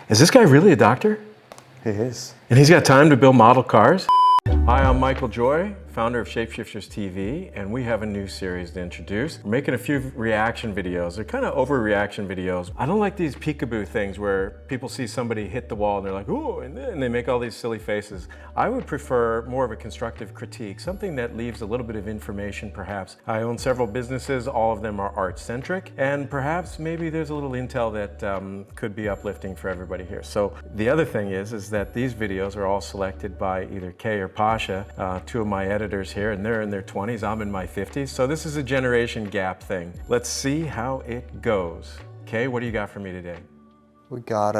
Is this guy really a doctor? He is. And he's got time to build model cars? Hi, I'm Michael Joy, founder of Shapeshifters TV, and we have a new series to introduce. We're making a few reaction videos. They're kind of overreaction videos. I don't like these peekaboo things where people see somebody hit the wall and they're like, ooh, and they make all these silly faces. I would prefer more of a constructive critique, something that leaves a little bit of information perhaps. I own several businesses, all of them are art-centric, and perhaps maybe there's a little intel that could be uplifting for everybody here. So the other thing is that these videos are all selected by either Kay or Pasha, two of my editors here, and they're in their 20s, I'm in my 50s, so this is a generation gap thing. Let's see how it goes. Kay, what do you got for me today? We got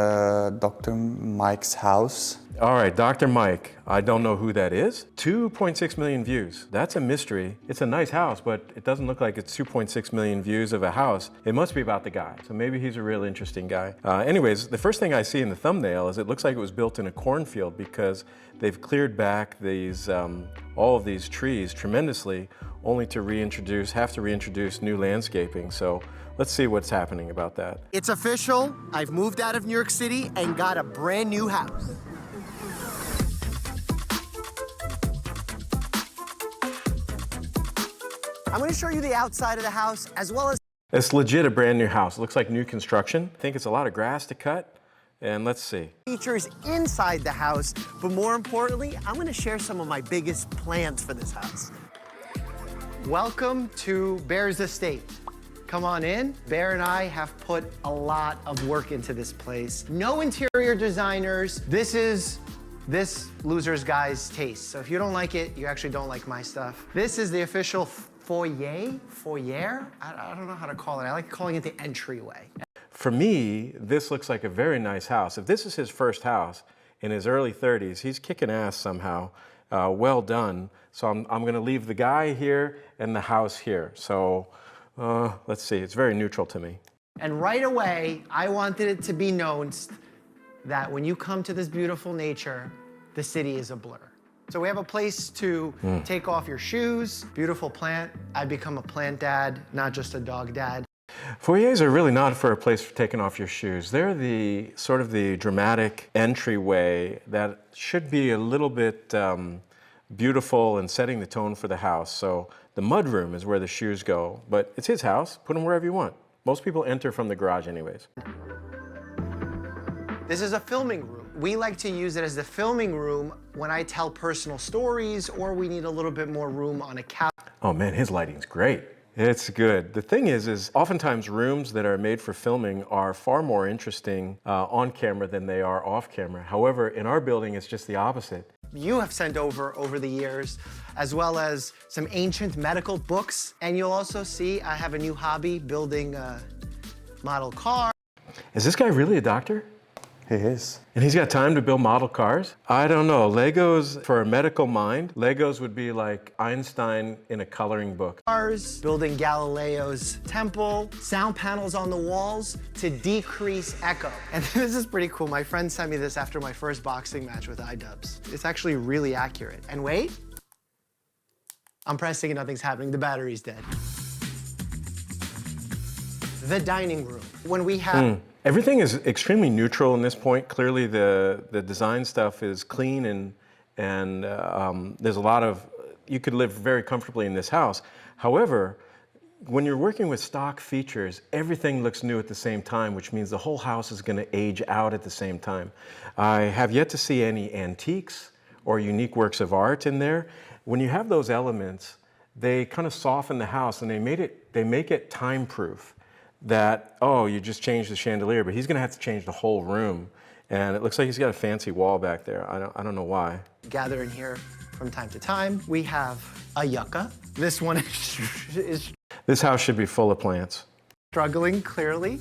Dr. Mike's house. All right, Dr. Mike, I don't know who that is. 2.6 million views. That's a mystery. It's a nice house, but it doesn't look like it's 2.6 million views of a house. It must be about the guy. So maybe he's a real interesting guy. Anyways, the first thing I see in the thumbnail is it looks like it was built in a cornfield because they've cleared back these, all of these trees tremendously, only to have to reintroduce new landscaping. So let's see what's happening about that. It's official. I've moved out of New York City and got a brand new house. I'm going to show you the outside of the house as well as... It's legit a brand new house. It looks like new construction. I think it's a lot of grass to cut. And let's see. Features inside the house, but more importantly, I'm going to share some of my biggest plans for this house. Welcome to Bear's estate. Come on in. Bear and I have put a lot of work into this place. No interior designers. This is this loser's guy's taste. So if you don't like it, you actually don't like my stuff. This is the official foyer? Foyer? I don't know how to call it. I like calling it the entryway. For me, this looks like a very nice house. If this is his first house in his early 30s, he's kicking ass somehow. Well done. So I'm going to leave the guy here and the house here. So let's see. It's very neutral to me. And right away, I wanted it to be known that when you come to this beautiful nature, the city is a blur. So we have a place to take off your shoes. Beautiful plant. I've become a plant dad, not just a dog dad. Foyers are really not for a place for taking off your shoes. They're the sort of the dramatic entryway that should be a little bit beautiful and setting the tone for the house. So the mudroom is where the shoes go, but it's his house. Put them wherever you want. Most people enter from the garage anyways. This is a filming room. We like to use it as the filming room when I tell personal stories or we need a little bit more room on a couch. Oh man, his lighting's great. It's good. The thing is oftentimes rooms that are made for filming are far more interesting on camera than they are off camera. However, in our building, it's just the opposite. You have sent over the years, as well as some ancient medical books. And you'll also see I have a new hobby, building a model car. Is this guy really a doctor? He is. And he's got time to build model cars? I don't know. Legos, for a medical mind, Legos would be like Einstein in a coloring book. Cars, building Galileo's temple, sound panels on the walls to decrease echo. And this is pretty cool. My friend sent me this after my first boxing match with iDubbbz. It's actually really accurate. And wait, I'm pressing and nothing's happening. The battery's dead. The dining room. When we have... Everything is extremely neutral in this point. Clearly the design stuff is clean and there's a lot of, you could live very comfortably in this house. However, when you're working with stock features, everything looks new at the same time, which means the whole house is going to age out at the same time. I have yet to see any antiques or unique works of art in there. When you have those elements, they kind of soften the house and they make it time-proof. That, oh, you just changed the chandelier, but he's gonna have to change the whole room. And it looks like he's got a fancy wall back there. I don't know why. Gather in here from time to time. We have a yucca. This one is This house should be full of plants. Struggling, clearly.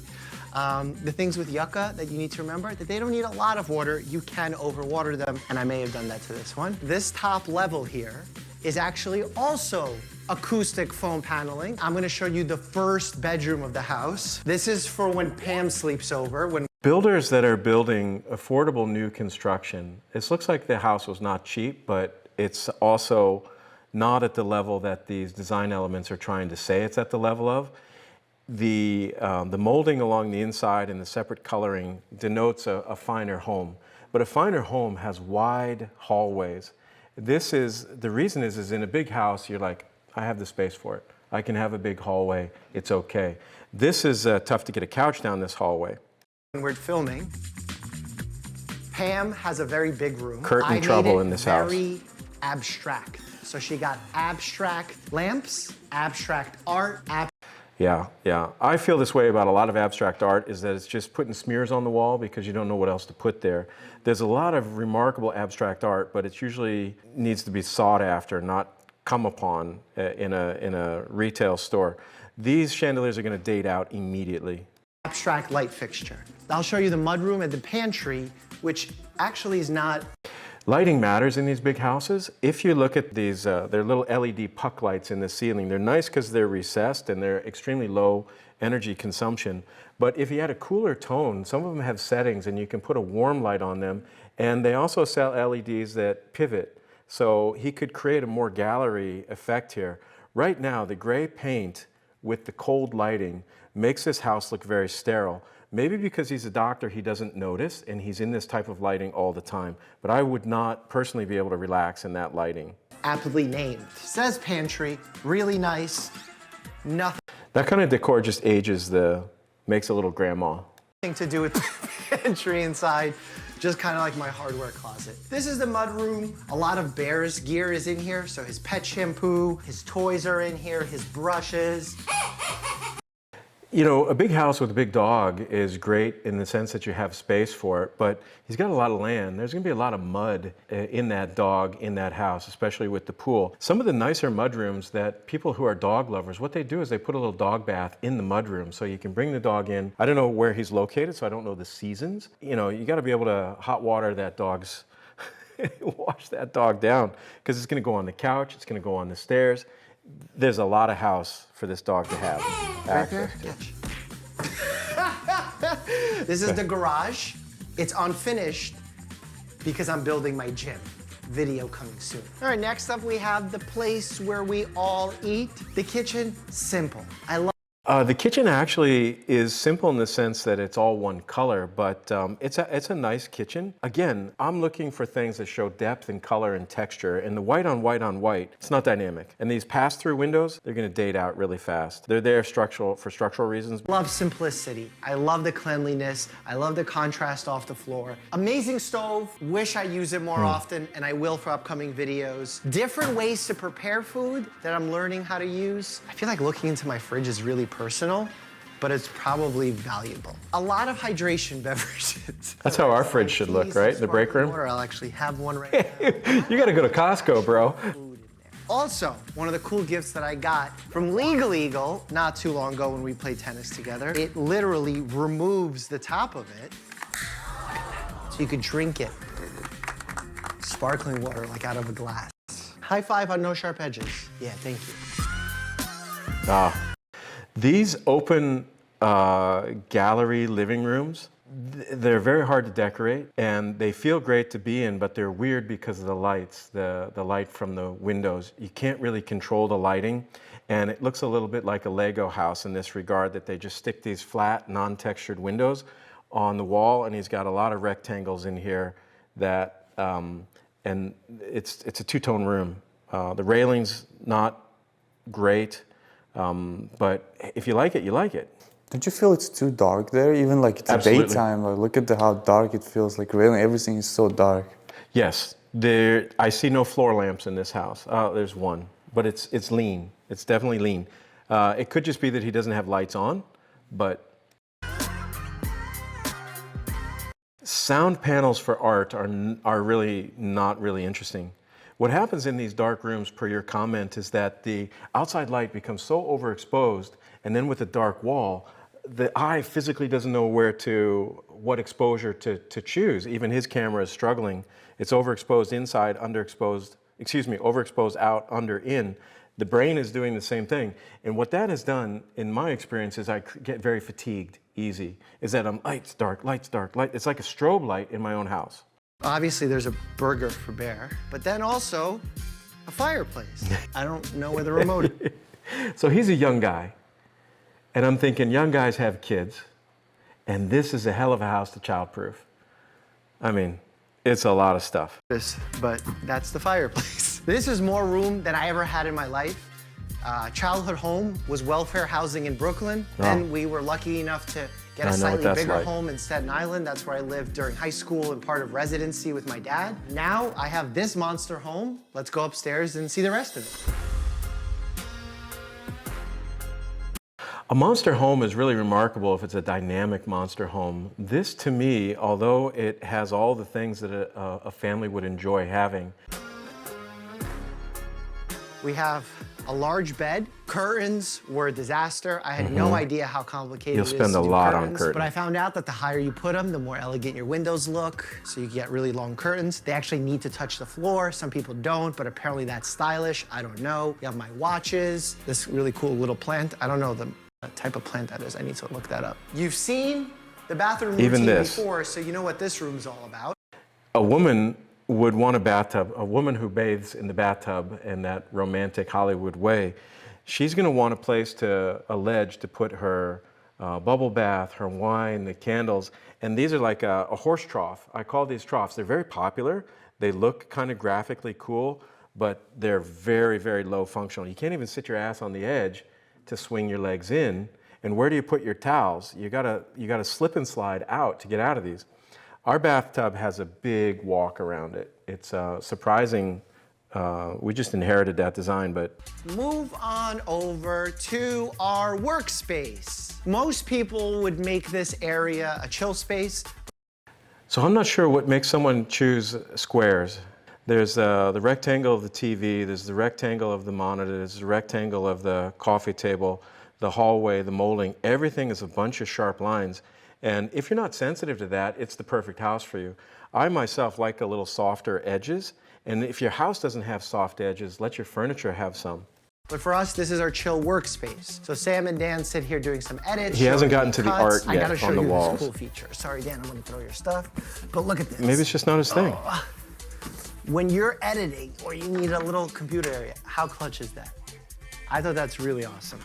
The things with yucca that you need to remember, that they don't need a lot of water. You can overwater them, and I may have done that to this one. This top level here is actually also acoustic foam paneling. I'm gonna show you the first bedroom of the house. This is for when Pam sleeps over. Builders that are building affordable new construction, this looks like the house was not cheap, but it's also not at the level that these design elements are trying to say it's at the level of. the molding along the inside and the separate coloring denotes a finer home. But a finer home has wide hallways. The reason is in a big house, you're like, I have the space for it. I can have a big hallway, it's okay. This is tough to get a couch down this hallway. When we're filming, Pam has a very big room. Curtain trouble in this house. Very abstract. So she got abstract lamps, abstract art, Yeah. I feel this way about a lot of abstract art, is that it's just putting smears on the wall because you don't know what else to put there. There's a lot of remarkable abstract art, but it usually needs to be sought after, not come upon in a retail store. These chandeliers are going to date out immediately. abstract light fixture. I'll show you the mudroom and the pantry, which actually is not. Lighting matters in these big houses. If you look at these, they're little LED puck lights in the ceiling. They're nice because they're recessed and they're extremely low energy consumption. But if you had a cooler tone, some of them have settings and you can put a warm light on them. And they also sell LEDs that pivot. So he could create a more gallery effect here. Right now, the gray paint with the cold lighting makes this house look very sterile. Maybe because he's a doctor, he doesn't notice, and he's in this type of lighting all the time. But I would not personally be able to relax in that lighting. Aptly named. Says pantry, really nice, nothing That kind of decor just makes a little grandma. to do with the pantry inside, just kind of like my hardware closet. This is the mudroom. A lot of Bear's gear is in here, so his pet shampoo, his toys are in here, his brushes. You know, a big house with a big dog is great in the sense that you have space for it, but he's got a lot of land. There's gonna be a lot of mud in that dog, in that house, especially with the pool. Some of the nicer mudrooms that people who are dog lovers, what they do is they put a little dog bath in the mudroom so you can bring the dog in. I don't know where he's located, so I don't know the seasons. You know, you gotta be able to hot water that dog's, wash that dog down, because it's gonna go on the couch, it's gonna go on the stairs. There's a lot of house for this dog to have. Right there? Catch. This is the garage. It's unfinished because I'm building my gym. Video coming soon. All right, next up we have the place where we all eat. The kitchen, simple. I love. The kitchen actually is simple in the sense that it's all one color, but it's a nice kitchen. Again, I'm looking for things that show depth and color and texture, and the white on white on white, it's not dynamic. And these pass-through windows, they're gonna date out really fast. They're there for structural reasons. Love simplicity. I love the cleanliness. I love the contrast off the floor. Amazing stove. Wish I use it more often, and I will for upcoming videos. Different ways to prepare food that I'm learning how to use. I feel like looking into my fridge is really personal, but it's probably valuable. A lot of hydration beverages. That's how our fridge should look, right? The break room? I'll actually have one right now. You gotta go to Costco, bro. Also, one of the cool gifts that I got from Legal Eagle not too long ago when we played tennis together, it literally removes the top of it so you could drink it. Sparkling water like out of a glass. High five on no sharp edges. Yeah, thank you. These open gallery living rooms, they're very hard to decorate and they feel great to be in, but they're weird because of the lights, the light from the windows. You can't really control the lighting, and it looks a little bit like a Lego house in this regard, that they just stick these flat, non-textured windows on the wall, and he's got a lot of rectangles in here that, and it's a two-tone room. The railing's not great. But if you like it, you like it. Don't you feel it's too dark there? Even like it's Absolutely. daytime, like look at how dark it feels, like really everything is so dark. Yes, I see no floor lamps in this house. Oh, there's one, but it's lean. It's definitely lean. It could just be that he doesn't have lights on, but sound panels for art are really not really interesting. What happens in these dark rooms, per your comment, is that the outside light becomes so overexposed, and then with a dark wall, the eye physically doesn't know what exposure to choose. Even his camera is struggling. It's overexposed inside, overexposed out, under, in. The brain is doing the same thing. And what that has done, in my experience, is I get very fatigued easy, is that I'm lights, dark, lights, dark, light. It's like a strobe light in my own house. Obviously, there's a burger for Bear, but then also a fireplace. I don't know where the remote is. So he's a young guy, And I'm thinking, young guys have kids, and this is a hell of a house to childproof. I mean, it's a lot of stuff. But that's the fireplace. This is more room than I ever had in my life. Childhood home was welfare housing in Brooklyn. Oh. And we were lucky enough to get a slightly bigger home in Staten Island. That's where I lived during high school and part of residency with my dad. Now I have this monster home. Let's go upstairs and see the rest of it. A monster home is really remarkable if it's a dynamic monster home. This, to me, although it has all the things that a family would enjoy having. We have a large bed. Curtains were a disaster. I had no idea how complicated it is to do curtains. You'll spend a lot on curtains. But I found out that the higher you put them, the more elegant your windows look. So you get really long curtains. They actually need to touch the floor. Some people don't, but apparently that's stylish. I don't know. You have my watches. This really cool little plant. I don't know the type of plant that is. I need to look that up. You've seen the bathroom routine before, so you know what this room's all about. A woman would want a bathtub. A woman who bathes in the bathtub in that romantic Hollywood way, she's going to want a place a ledge to put her bubble bath, her wine, the candles. And these are like a horse trough. I call these troughs. They're very popular. They look kind of graphically cool, but they're very, very low functional. You can't even sit your ass on the edge to swing your legs in. And where do you put your towels? You gotta slip and slide out to get out of these. Our bathtub has a big walk around it. It's surprising. We just inherited that design, but. Move on over to our workspace. Most people would make this area a chill space. So I'm not sure what makes someone choose squares. There's the rectangle of the TV, there's the rectangle of the monitor, there's the rectangle of the coffee table, the hallway, the molding. Everything is a bunch of sharp lines. And if you're not sensitive to that, it's the perfect house for you. I myself like a little softer edges. And if your house doesn't have soft edges, let your furniture have some. But for us, this is our chill workspace. So Sam and Dan sit here doing some edits. He hasn't gotten to the art I gotta yet show on the you walls. this cool feature. Sorry, Dan, I'm gonna throw your stuff. But look at this. Maybe it's just not his thing. When you're editing or you need a little computer area, how clutch is that? I thought that's really awesome.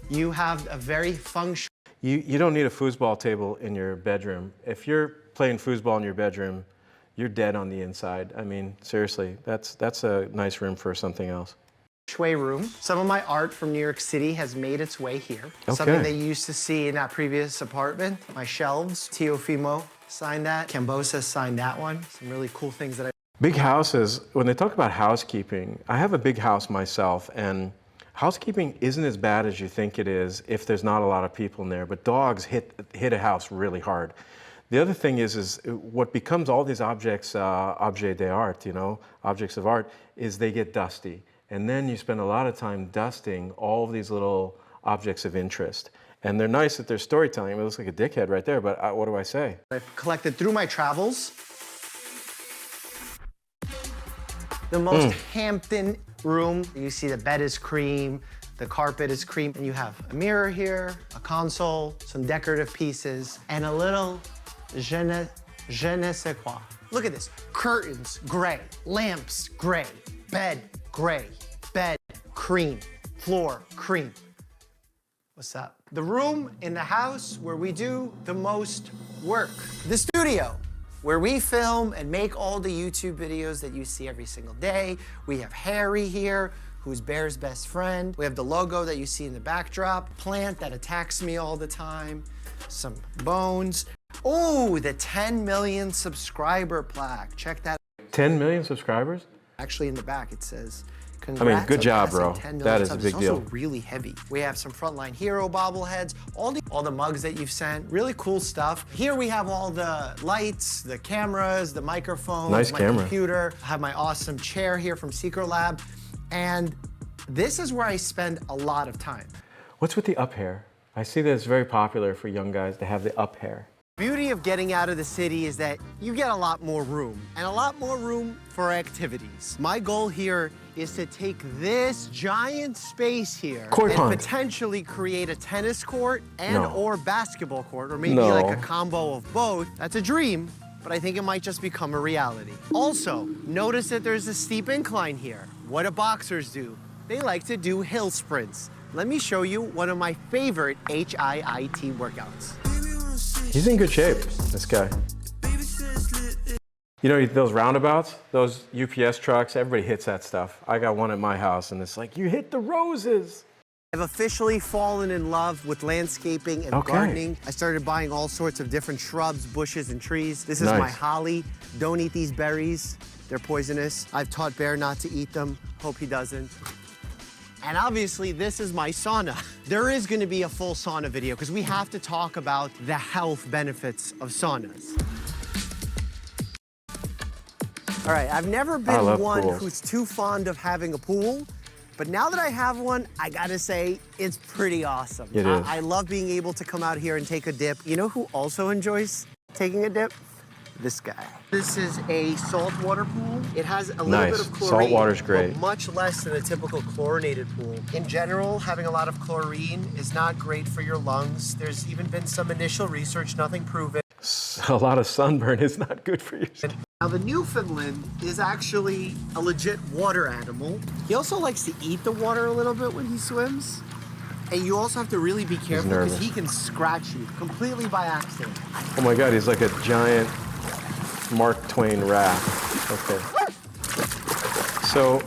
You have a very functional. You don't need a foosball table in your bedroom. If you're playing foosball in your bedroom, you're dead on the inside. I mean, seriously, that's a nice room for something else. Shui room. Some of my art from New York City has made its way here. Okay. Something that you used to see in that previous apartment. My shelves, Teofimo signed that. Cambosa signed that one. Some really cool things that I... Big houses, when they talk about housekeeping, I have a big house myself, and housekeeping isn't as bad as you think it is if there's not a lot of people in there, but dogs hit a house really hard. The other thing is what becomes all these objects, objets d'art, you know, objects of art, is they get dusty. And then you spend a lot of time dusting all of these little objects of interest. And they're nice at their storytelling. I mean, it looks like a dickhead right there, but what do I say? I've collected through my travels. The most Hampton room. You see the bed is cream, the carpet is cream, and you have a mirror here, a console, some decorative pieces, and a little je ne sais quoi. Look at this. Curtains, gray. Lamps, gray. Bed, gray. Bed, cream. Floor, cream. What's up? The room in the house where we do the most work. The studio, where we film and make all the YouTube videos that you see every single day. We have Harry here, who's Bear's best friend. We have the logo that you see in the backdrop, plant that attacks me all the time, some bones. Oh, the 10 million subscriber plaque. Check that. 10 million subscribers? Actually, in the back it says, I mean, good job, bro. 10 million That is a subs. big It's deal. also really heavy. We have some Frontline Hero bobbleheads, all the mugs that you've sent, really cool stuff. Here we have all the lights, the cameras, the microphones, Nice my camera. computer. I have my awesome chair here from Secret Lab. And this is where I spend a lot of time. What's with the up hair? I see that it's very popular for young guys to have the up hair. Beauty of getting out of the city is that you get a lot more room and a lot more room for activities. My goal here is to take this giant space here Koi and pond. potentially create a tennis court and No. or basketball court, or maybe No. like a combo of both. That's a dream, but I think it might just become a reality. Also, notice that there's a steep incline here. What do boxers do? They like to do hill sprints. let me show you one of my favorite HIIT workouts. He's in good shape, this guy. You know, those roundabouts, those UPS trucks, everybody hits that stuff. I got one at my house and it's like, you hit the roses. I've officially fallen in love with landscaping and gardening. I started buying all sorts of different shrubs, bushes, and trees. This is my holly. Don't eat these berries. They're poisonous. I've taught Bear not to eat them. Hope he doesn't. And obviously, this is my sauna. There is gonna be a full sauna video because we have to talk about the health benefits of saunas. All right, I've never been one who's too fond of having a pool, but now that I have one, I gotta say, it's pretty awesome. It is. I love being able to come out here and take a dip. You know who also enjoys taking a dip? This guy. This is a saltwater pool. It has a little bit of chlorine. Salt water's great. But much less than a typical chlorinated pool. In general, having a lot of chlorine is not great for your lungs. There's even been some initial research, nothing proven. A lot of sunburn is not good for you. Now, the Newfoundland is actually a legit water animal. He also likes to eat the water a little bit when he swims. And you also have to really be careful because he can scratch you completely by accident. Oh my God, he's like a giant Mark Twain rat. Okay. So.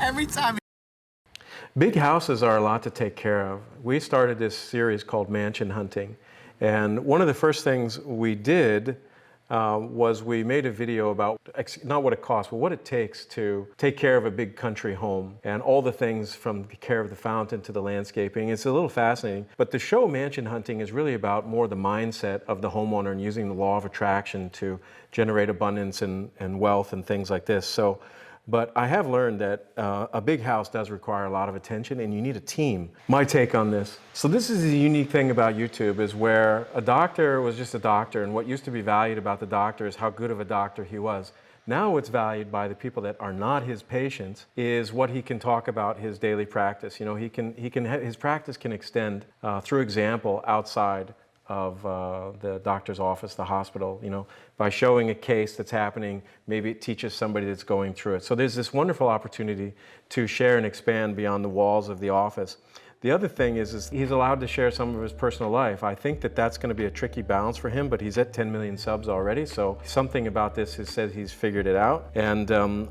Every time. Big houses are a lot to take care of. We started this series called Mansion Hunting. And one of the first things we did was we made a video about not what it costs, but what it takes to take care of a big country home and all the things from the care of the fountain to the landscaping. It's a little fascinating, but the show Mansion Hunting is really about more the mindset of the homeowner and using the law of attraction to generate abundance and wealth and things like this. But I have learned that a big house does require a lot of attention and you need a team. My take on this. So this is the unique thing about YouTube is where a doctor was just a doctor and what used to be valued about the doctor is how good of a doctor he was. Now what's valued by the people that are not his patients is what he can talk about his daily practice. You know, his practice can extend through example outside of the doctor's office, the hospital, you know, by showing a case that's happening, maybe it teaches somebody that's going through it. So there's this wonderful opportunity to share and expand beyond the walls of the office. The other thing is he's allowed to share some of his personal life. I think that that's going to be a tricky balance for him, but he's at 10 million subs already, so something about this says he's figured it out. And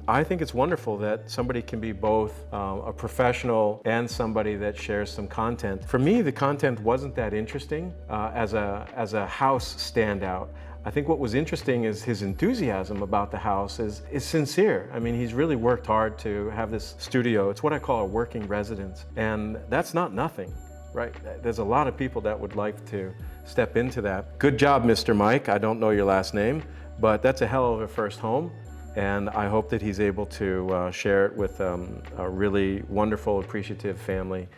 I think it's wonderful that somebody can be both a professional and somebody that shares some content. For me, the content wasn't that interesting as a house standout. I think what was interesting is his enthusiasm about the house is sincere. I mean, he's really worked hard to have this studio. It's what I call a working residence. And that's not nothing, right? There's a lot of people that would like to step into that. Good job, Mr. Mike. I don't know your last name, but that's a hell of a first home. And I hope that he's able to share it with a really wonderful, appreciative family